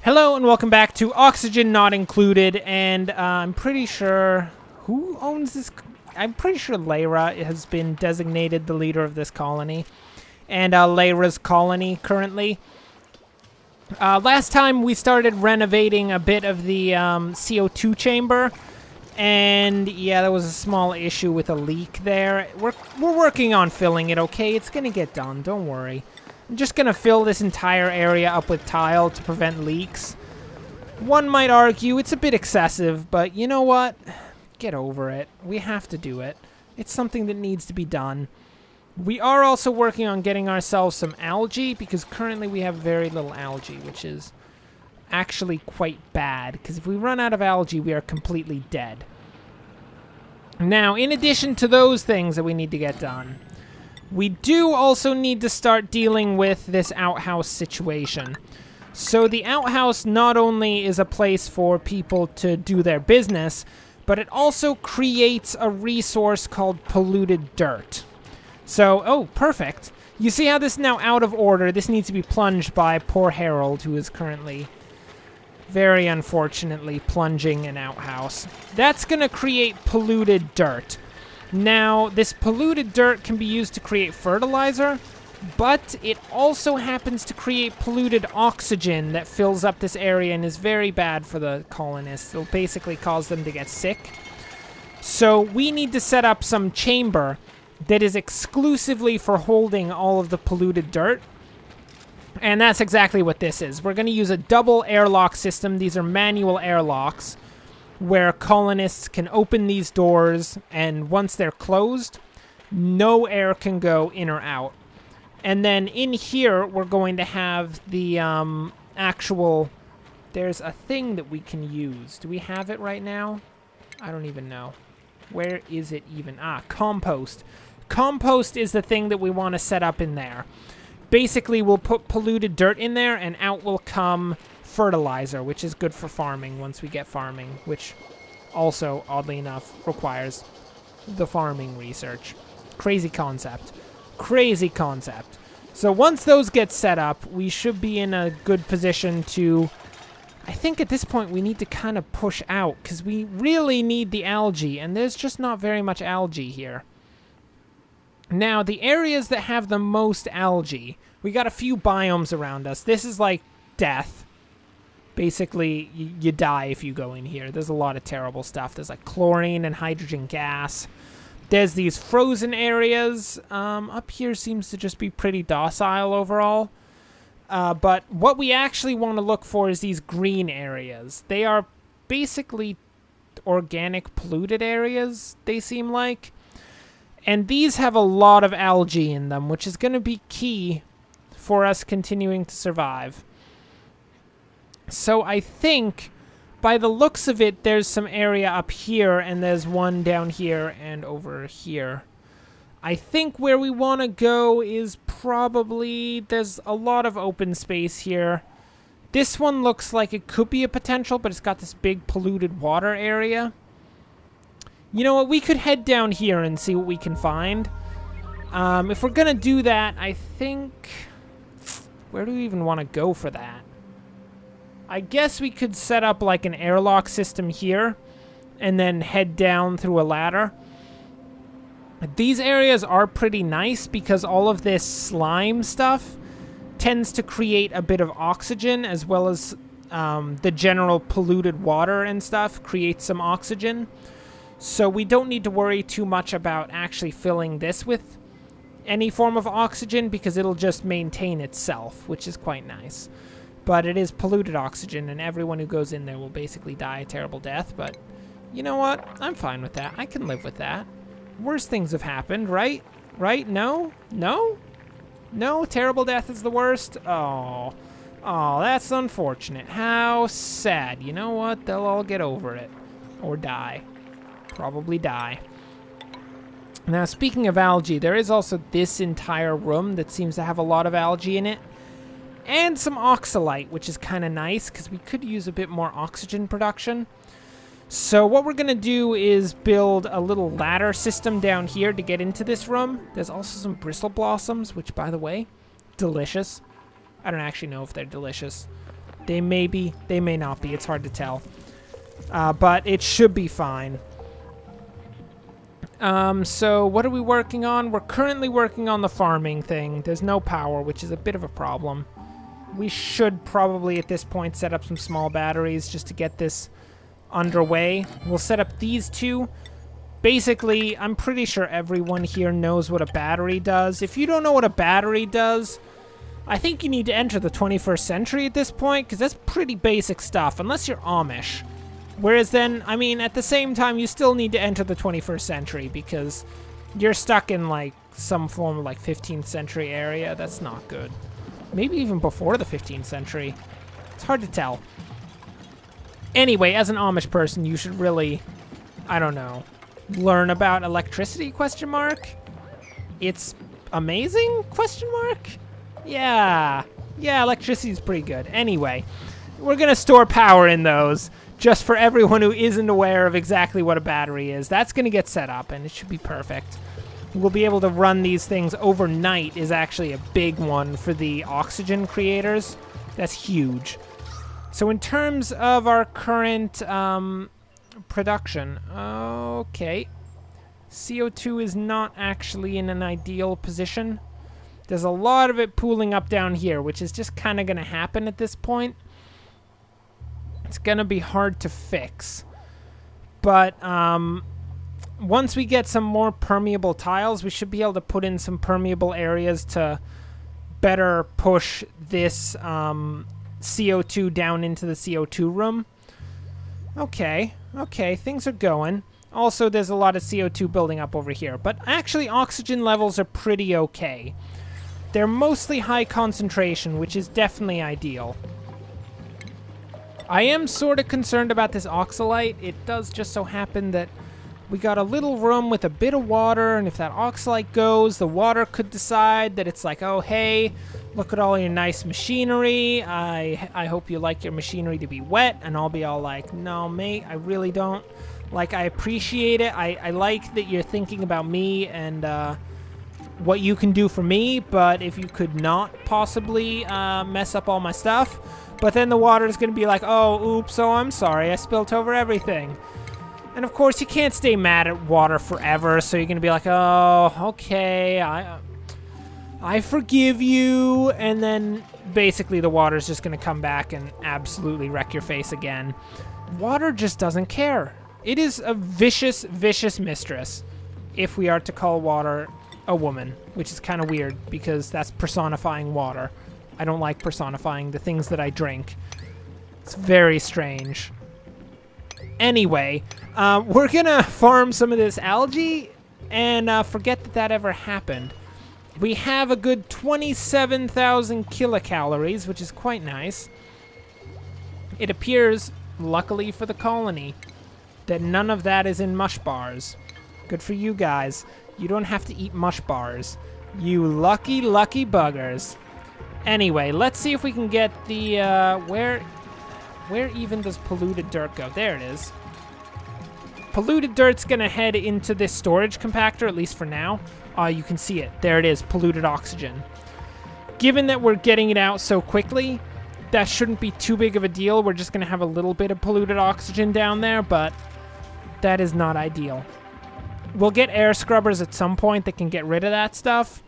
Hello and welcome back to Oxygen Not Included, and I'm pretty sure... Who owns this? I'm pretty sure Lyra has been designated the leader of this colony, and Lyra's colony currently. Last time we started renovating a bit of the CO2 chamber, and yeah, there was a small issue with a leak there. We're working on filling it, okay? It's gonna get done, don't worry. I'm just gonna fill this entire area up with tile to prevent leaks. One might argue it's a bit excessive, but you know what? Get over it. We have to do it. It's something that needs to be done. We are also working on getting ourselves some algae, because currently we have very little algae, which is actually quite bad, because if we run out of algae, we are completely dead. Now, in addition to those things that we need to get done, we do also need to start dealing with this outhouse situation. So the outhouse not only is a place for people to do their business, but it also creates a resource called polluted dirt. So, oh, perfect. You see how this is now out of order? This needs to be plunged by poor Harold, who is currently, very unfortunately, plunging an outhouse. That's going to create polluted dirt. Now, this polluted dirt can be used to create fertilizer, but it also happens to create polluted oxygen that fills up this area and is very bad for the colonists. It'll basically cause them to get sick. So we need to set up some chamber that is exclusively for holding all of the polluted dirt. And that's exactly what this is. We're going to use a double airlock system. These are manual airlocks, where colonists can open these doors, and once they're closed, no air can go in or out. And then in here, we're going to have the actual... There's a thing that we can use. Do we have it right now? I don't even know. Where is it even? Ah, compost. Compost is the thing that we want to set up in there. Basically, we'll put polluted dirt in there, and out will come fertilizer, which is good for farming once we get farming, which also, oddly enough, requires the farming research. Crazy concept. Crazy concept. So once those get set up, we should be in a good position to... I think at this point we need to kind of push out, because we really need the algae, and there's just not very much algae here. Now, the areas that have the most algae, we got a few biomes around us. This is like death. Basically, you die if you go in here. There's a lot of terrible stuff. There's like chlorine and hydrogen gas. There's these frozen areas. Up here seems to just be pretty docile overall. But what we actually want to look for is these green areas. They are basically organic polluted areas, they seem like. And these have a lot of algae in them, which is going to be key for us continuing to survive. So I think, by the looks of it, there's some area up here, and there's one down here and over here. I think where we want to go is probably... There's a lot of open space here. This one looks like it could be a potential, but it's got this big polluted water area. You know what? We could head down here and see what we can find. If we're going to do that, I think... Where do we even want to go for that? I guess we could set up like an airlock system here and then head down through a ladder. These areas are pretty nice because all of this slime stuff tends to create a bit of oxygen, as well as the general polluted water and stuff creates some oxygen. So we don't need to worry too much about actually filling this with any form of oxygen, because it'll just maintain itself, which is quite nice. But it is polluted oxygen, and everyone who goes in there will basically die a terrible death. But you know what? I'm fine with that. I can live with that. Worse things have happened, right? Right? No? No? No? Terrible death is the worst? Oh. Oh, that's unfortunate. How sad. You know what? They'll all get over it. Or die. Probably die. Now, speaking of algae, there is also this entire room that seems to have a lot of algae in it. And some oxalite, which is kind of nice, because we could use a bit more oxygen production. So what we're going to do is build a little ladder system down here to get into this room. There's also some bristle blossoms, which, by the way, delicious. I don't actually know if they're delicious. They may be, they may not be. It's hard to tell. But it should be fine. So what are we working on? We're currently working on the farming thing. There's no power, which is a bit of a problem. We should probably at this point set up some small batteries just to get this underway. We'll set up these two. Basically, I'm pretty sure everyone here knows what a battery does. If you don't know what a battery does, I think you need to enter the 21st century at this point, because that's pretty basic stuff, unless you're Amish. Whereas then, I mean, at the same time, you still need to enter the 21st century, because you're stuck in, like, some form of, like, 15th century area. That's not good. Maybe even before the 15th century. It's hard to tell. Anyway, as an Amish person, you should really, I don't know, learn about electricity, question mark? It's amazing, question mark? Yeah, electricity is pretty good. Anyway, we're going to store power in those just for everyone who isn't aware of exactly what a battery is. That's going to get set up, and it should be perfect. We'll be able to run these things overnight is actually a big one for the oxygen creators. That's huge. So in terms of our current production, okay. CO2 is not actually in an ideal position. There's a lot of it pooling up down here, which is just kind of going to happen at this point. It's going to be hard to fix. But once we get some more permeable tiles, we should be able to put in some permeable areas to better push this CO2 down into the CO2 room. Okay, things are going. Also, there's a lot of CO2 building up over here. But actually, oxygen levels are pretty okay. They're mostly high concentration, which is definitely ideal. I am sort of concerned about this oxalite. It does just so happen that we got a little room with a bit of water, and if that oxalite goes, the water could decide that it's like, oh, hey, look at all your nice machinery. I hope you like your machinery to be wet, and I'll be all like, no, mate, I really don't. Like, I appreciate it. I like that you're thinking about me and what you can do for me, but if you could not possibly mess up all my stuff. But then the water is going to be like, oh, oops, oh, I'm sorry, I spilt over everything. And of course, you can't stay mad at water forever, so you're going to be like, oh, okay, I forgive you. And then basically the water is just going to come back and absolutely wreck your face again. Water just doesn't care. It is a vicious, vicious mistress, if we are to call water a woman, which is kind of weird because that's personifying water. I don't like personifying the things that I drink. It's very strange. Anyway, we're gonna farm some of this algae and forget that that ever happened. We have a good 27,000 kilocalories, which is quite nice. It appears, luckily for the colony, that none of that is in mush bars. Good for you guys. You don't have to eat mush bars. You lucky, lucky buggers. Anyway, let's see if we can get the, where even does polluted dirt go? There it is. Polluted dirt's gonna head into this storage compactor, at least for now. You can see it. There it is, polluted oxygen. Given that we're getting it out so quickly, that shouldn't be too big of a deal. We're just gonna have a little bit of polluted oxygen down there, but that is not ideal. We'll get air scrubbers at some point that can get rid of that stuff,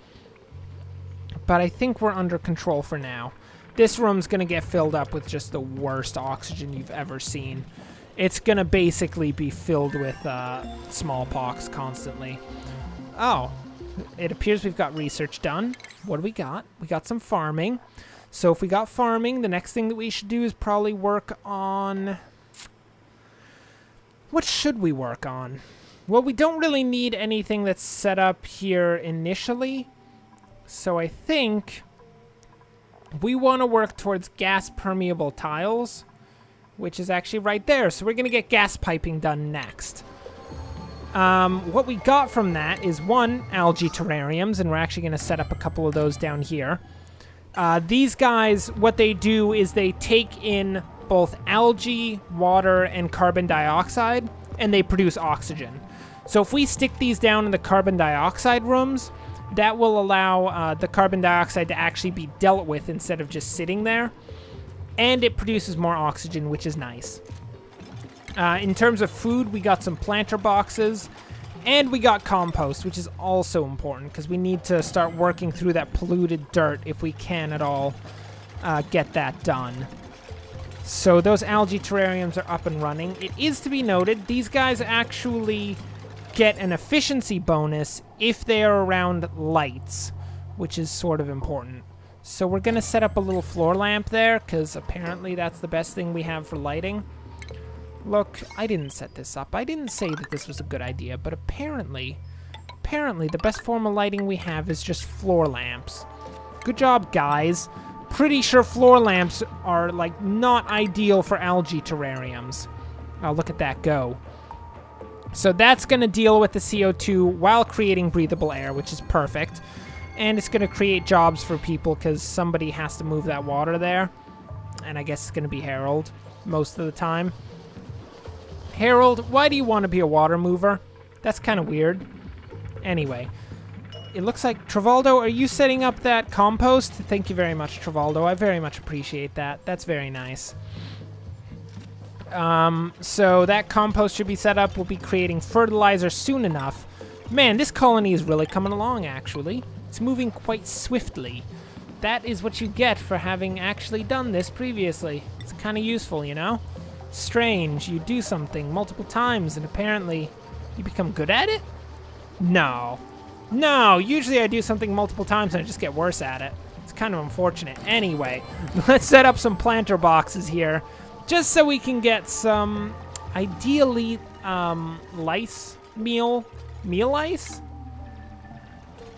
but I think we're under control for now. This room's gonna get filled up with just the worst oxygen you've ever seen. It's gonna basically be filled with smallpox constantly. Oh, it appears we've got research done. What do we got? We got some farming. So if we got farming, the next thing that we should do is probably work on... What should we work on? Well, we don't really need anything that's set up here initially. So I think we want to work towards gas permeable tiles, which is actually right there. So we're going to get gas piping done next. What we got from that is one, algae terrariums, and we're actually going to set up a couple of those down here. These guys, what they do is they take in both algae, water, and carbon dioxide, and they produce oxygen. So if we stick these down in the carbon dioxide rooms, that will allow the carbon dioxide to actually be dealt with instead of just sitting there. and it produces more oxygen, which is nice. In terms of food, we got some planter boxes, and we got compost, which is also important because we need to start working through that polluted dirt if we can at all get that done. So those algae terrariums are up and running. It is to be noted, these guys actually get an efficiency bonus if they are around lights, which is sort of important. So we're going to set up a little floor lamp there because apparently that's the best thing we have for lighting. Look, I didn't set this up. I didn't say that this was a good idea, but apparently the best form of lighting we have is just floor lamps. Good job, guys. Pretty sure floor lamps are, like, not ideal for algae terrariums. Oh, look at that go. So that's going to deal with the CO2 while creating breathable air, which is perfect. And it's going to create jobs for people because somebody has to move that water there. And I guess it's going to be Harold most of the time. Harold, why do you want to be a water mover? That's kind of weird. Anyway, it looks like... Travaldo, are you setting up that compost? Thank you very much, Travaldo. I very much appreciate that. That's very nice. So that compost should be set up. We'll be creating fertilizer soon enough. Man, this colony is really coming along, actually. It's moving quite swiftly. That is what you get for having actually done this previously. It's kind of useful, you know? Strange, you do something multiple times and apparently you become good at it? No. No, usually I do something multiple times and I just get worse at it. It's kind of unfortunate. Anyway, let's set up some planter boxes here just so we can get some, ideally, lice meal lice?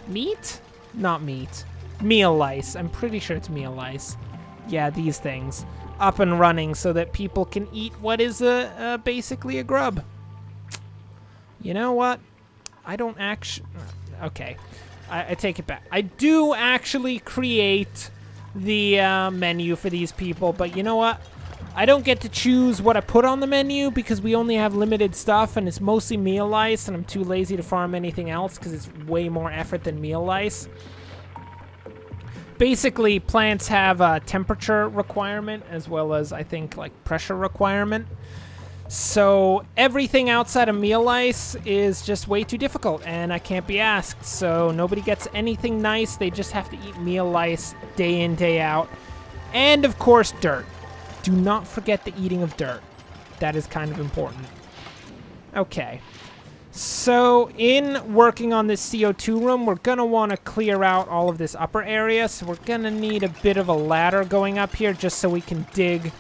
Meat? Not meat. Meal lice. I'm pretty sure it's meal lice. Yeah, these things. Up and running so that people can eat what is basically a grub. You know what? I don't actually... Okay. I take it back. I do actually create the menu for these people, but you know what? I don't get to choose what I put on the menu because we only have limited stuff and it's mostly meal lice and I'm too lazy to farm anything else because it's way more effort than meal lice. Basically, plants have a temperature requirement as well as, I think, like pressure requirement. So everything outside of meal lice is just way too difficult and I can't be asked. So nobody gets anything nice. They just have to eat meal lice day in, day out. And of course, dirt. Do not forget the eating of dirt. That is kind of important. Okay. So in working on this CO2 room, we're going to want to clear out all of this upper area. So we're going to need a bit of a ladder going up here just so we can dig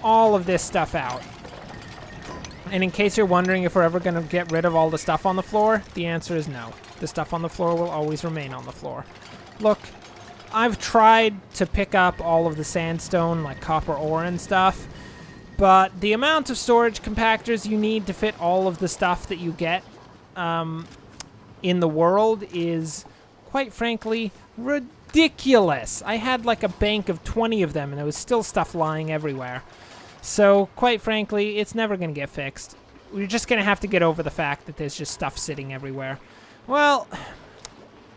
all of this stuff out. And in case you're wondering if we're ever going to get rid of all the stuff on the floor, the answer is no. The stuff on the floor will always remain on the floor. Look, I've tried to pick up all of the sandstone, like copper ore and stuff, but the amount of storage compactors you need to fit all of the stuff that you get in the world is, quite frankly, ridiculous. I had like a bank of 20 of them and there was still stuff lying everywhere. So, quite frankly, it's never going to get fixed. We're just going to have to get over the fact that there's just stuff sitting everywhere. Well,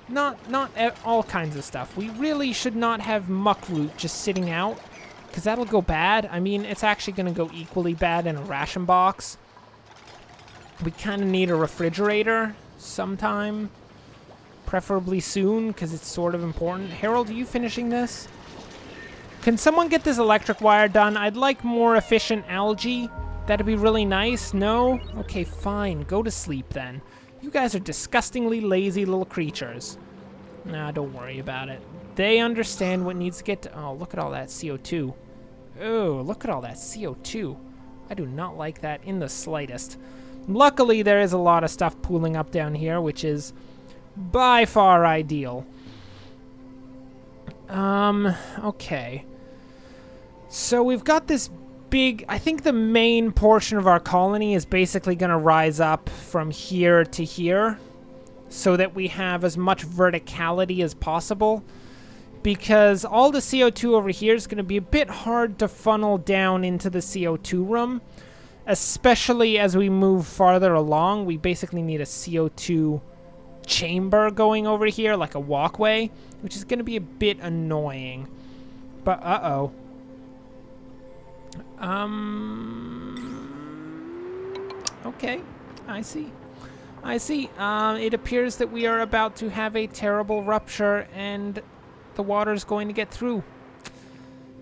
not all kinds of stuff. We really should not have muckroot just sitting out, because that'll go bad. I mean, it's actually going to go equally bad in a ration box. We kind of need a refrigerator sometime, preferably soon, because it's sort of important. Harold, are you finishing this? Can someone get this electric wire done? I'd like more efficient algae. That'd be really nice. No? Okay, fine. Go to sleep then. You guys are disgustingly lazy little creatures. Nah, don't worry about it. They understand what needs to get to... Oh, look at all that CO2. Oh, look at all that CO2. I do not like that in the slightest. Luckily, there is a lot of stuff pooling up down here, which is by far ideal. Okay. So we've got this big... I think the main portion of our colony is basically going to rise up from here to here so that we have as much verticality as possible, because all the CO2 over here is going to be a bit hard to funnel down into the CO2 room, especially as we move farther along. We basically need a CO2 chamber going over here, like a walkway, which is going to be a bit annoying. But, uh-oh. Okay, I see. It appears that we are about to have a terrible rupture and the water is going to get through.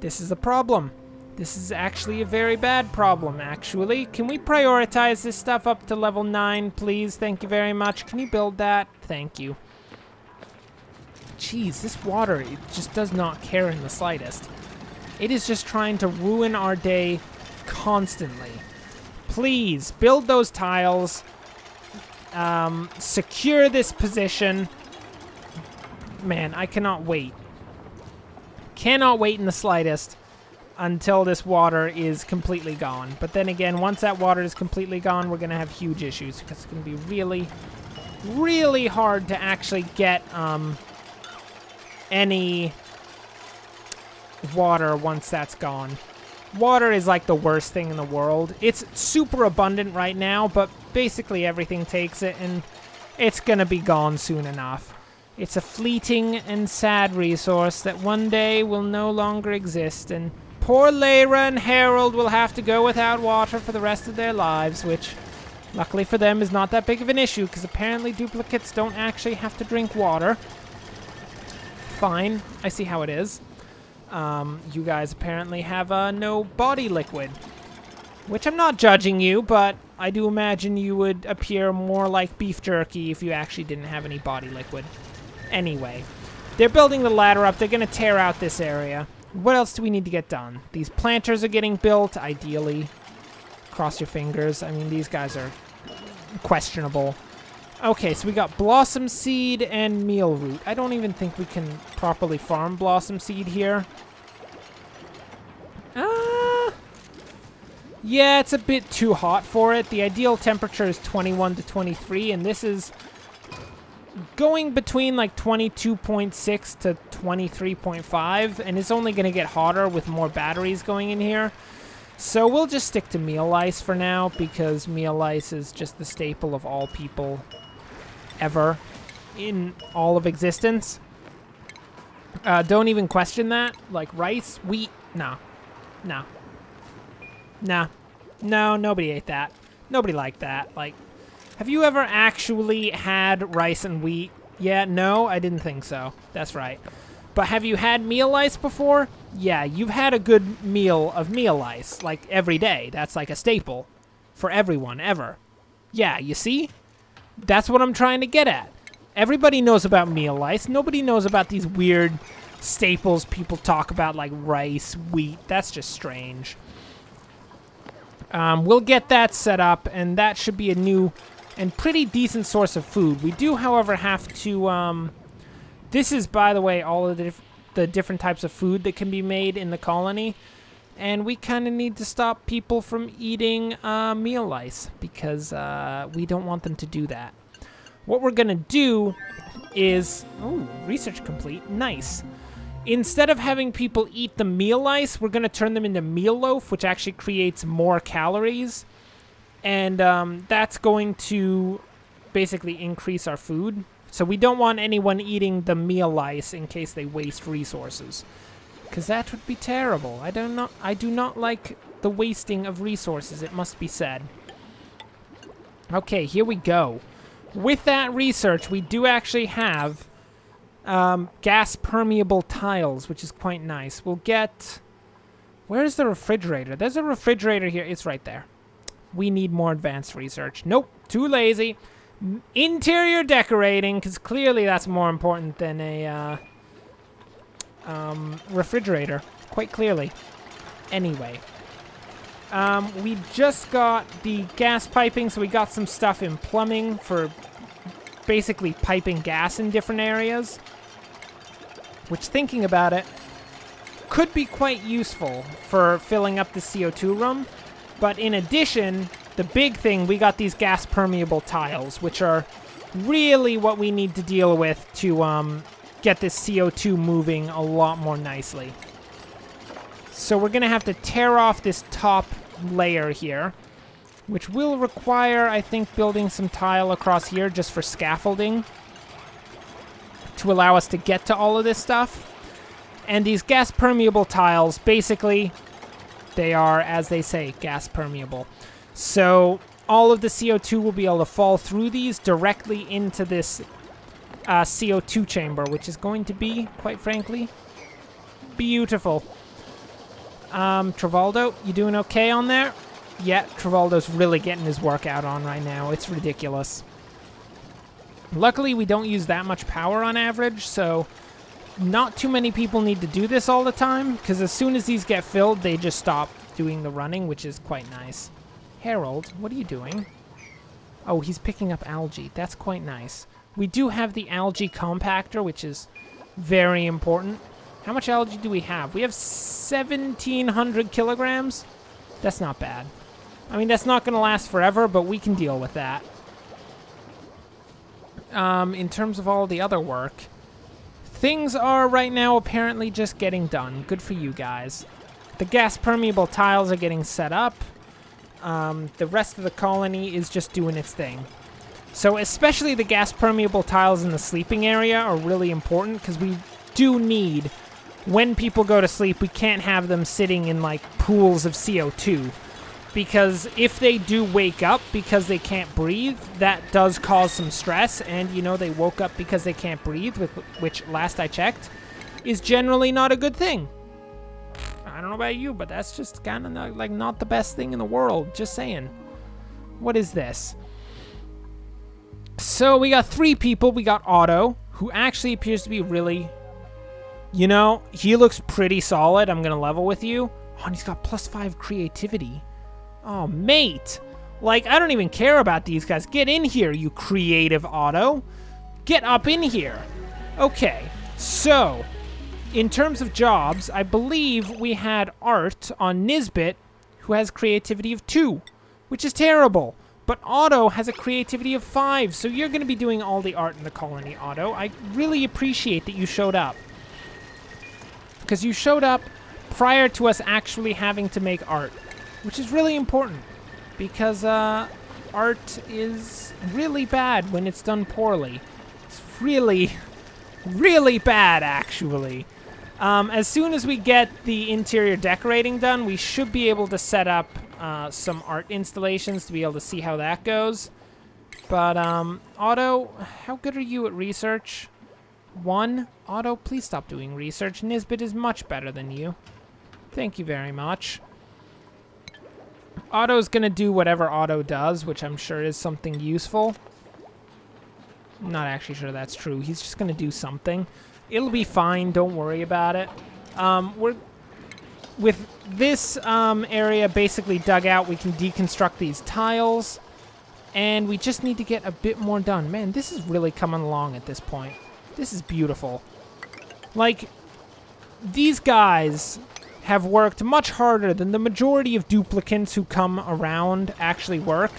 This is a problem. This is actually a very bad problem, actually. Can we prioritize this stuff up to level 9, please? Thank you very much. Can you build that? Thank you. Jeez, this water, it just does not care in the slightest. It is just trying to ruin our day constantly. Please, build those tiles. Secure this position. Man, I cannot wait. Cannot wait in the slightest until this water is completely gone. But then again, once that water is completely gone, we're going to have huge issues because it's going to be really, really hard to actually get any water once that's gone. Water is like the worst thing in the world. It's super abundant right now, but basically everything takes it, and it's going to be gone soon enough. It's a fleeting and sad resource that one day will no longer exist, and poor Lyra and Harold will have to go without water for the rest of their lives, which, luckily for them, is not that big of an issue, because apparently duplicates don't actually have to drink water. Fine, I see how it is. You guys apparently have no body liquid, which I'm not judging you, but I do imagine you would appear more like beef jerky if you actually didn't have any body liquid. Anyway, they're building the ladder up. They're going to tear out this area. What else do we need to get done? These planters are getting built, ideally. Cross your fingers. I mean, these guys are questionable. Okay, so we got blossom seed and meal root. I don't even think we can properly farm blossom seed here. Yeah, it's a bit too hot for it. The ideal temperature is 21 to 23, and this is going between like 22.6 to 23.5, and it's only going to get hotter with more batteries going in here. So we'll just stick to meal ice for now, because meal ice is just the staple of all people ever in all of existence. Don't even question that. Like rice, wheat, no. No, nobody ate that. Nobody liked that. Like, have you ever actually had rice and wheat? Yeah, no, I didn't think so. That's right. But have you had meal ice before? Yeah, you've had a good meal of meal ice, like every day. That's like a staple for everyone, ever. Yeah, you see? That's what I'm trying to get at. Everybody knows about meal ice. Nobody knows about these weird staples people talk about, like rice, wheat. That's just strange. We'll get that set up, and that should be a new and pretty decent source of food. We do, however, have to... this is, by the way, all of the different types of food that can be made in the colony. And we kind of need to stop people from eating meal ice, because we don't want them to do that. What we're going to do is... Oh, research complete. Nice. Instead of having people eat the meal ice, we're going to turn them into meal loaf, which actually creates more calories. And that's going to basically increase our food. So we don't want anyone eating the meal ice in case they waste resources, because that would be terrible. I do not like the wasting of resources, it must be said. Okay, here we go. With that research, we do actually have gas permeable tiles, which is quite nice. We'll get... Where's the refrigerator? There's a refrigerator here. It's right there. We need more advanced research. Nope, too lazy. Interior decorating, because clearly that's more important than a refrigerator. Quite clearly. Anyway. We just got the gas piping, so we got some stuff in plumbing for basically piping gas in different areas. Which, thinking about it, could be quite useful for filling up the CO2 room. But in addition, the big thing, we got these gas permeable tiles, which are really what we need to deal with to get this CO2 moving a lot more nicely. So we're going to have to tear off this top layer here, which will require, I think, building some tile across here just for scaffolding to allow us to get to all of this stuff. And these gas permeable tiles, basically, They are, as they say, gas permeable. So all of the CO2 will be able to fall through these directly into this CO2 chamber, which is going to be, quite frankly, beautiful. Travaldo, you doing okay on there? Yeah, Travaldo's really getting his workout on right now. It's ridiculous. Luckily, we don't use that much power on average, so not too many people need to do this all the time, because as soon as these get filled, they just stop doing the running, which is quite nice. Harold, what are you doing? Oh, he's picking up algae. That's quite nice. We do have the algae compactor, which is very important. How much algae do we have? We have 1,700 kilograms. That's not bad. I mean, that's not going to last forever, but we can deal with that. In terms of all the other work, things are right now apparently just getting done. Good for you guys. The gas permeable tiles are getting set up. The rest of the colony is just doing its thing. So especially the gas permeable tiles in the sleeping area are really important, because we do need, when people go to sleep, we can't have them sitting in like pools of CO2. Because if they do wake up because they can't breathe, that does cause some stress. And, you know, they woke up because they can't breathe, which, last I checked, is generally not a good thing. I don't know about you, but that's just kind of not the best thing in the world. Just saying. What is this? So we got 3 people. We got Otto, who actually appears to be really... You know, he looks pretty solid. I'm going to level with you. Oh, and he's got +5 creativity. Oh, mate. Like, I don't even care about these guys. Get in here, you creative Otto. Get up in here. Okay, so, in terms of jobs, I believe we had Art on Nisbet, who has creativity of 2, which is terrible. But Otto has a creativity of 5, so you're going to be doing all the art in the colony, Otto. I really appreciate that you showed up. Because you showed up prior to us actually having to make art, which is really important, because art is really bad when it's done poorly. It's really, really bad, actually. As soon as we get the interior decorating done, we should be able to set up some art installations to be able to see how that goes. But, Otto, how good are you at research? 1. Otto, please stop doing research. Nisbet is much better than you. Thank you very much. Otto's gonna do whatever Otto does, which I'm sure is something useful. I'm not actually sure that's true. He's just gonna do something. It'll be fine. Don't worry about it. We're with this area basically dug out. We can deconstruct these tiles, and we just need to get a bit more done. Man, this is really coming along at this point. This is beautiful. Like, these guys have worked much harder than the majority of duplicants who come around actually work.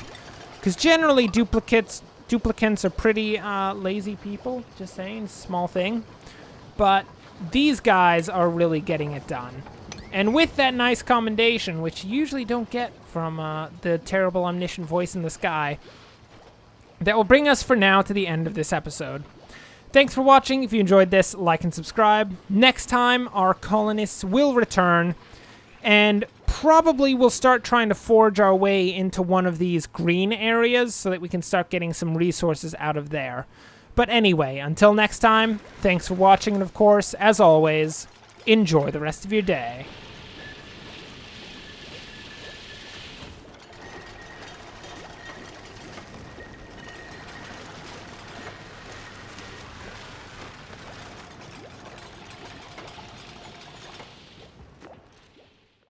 Because generally duplicants are pretty lazy people. Just saying, small thing. But these guys are really getting it done. And with that nice commendation, which you usually don't get from the terrible omniscient voice in the sky, that will bring us for now to the end of this episode. Thanks for watching. If you enjoyed this, like and subscribe. Next time, our colonists will return, and probably we'll start trying to forge our way into one of these green areas so that we can start getting some resources out of there. But anyway, until next time, thanks for watching, and of course, as always, enjoy the rest of your day.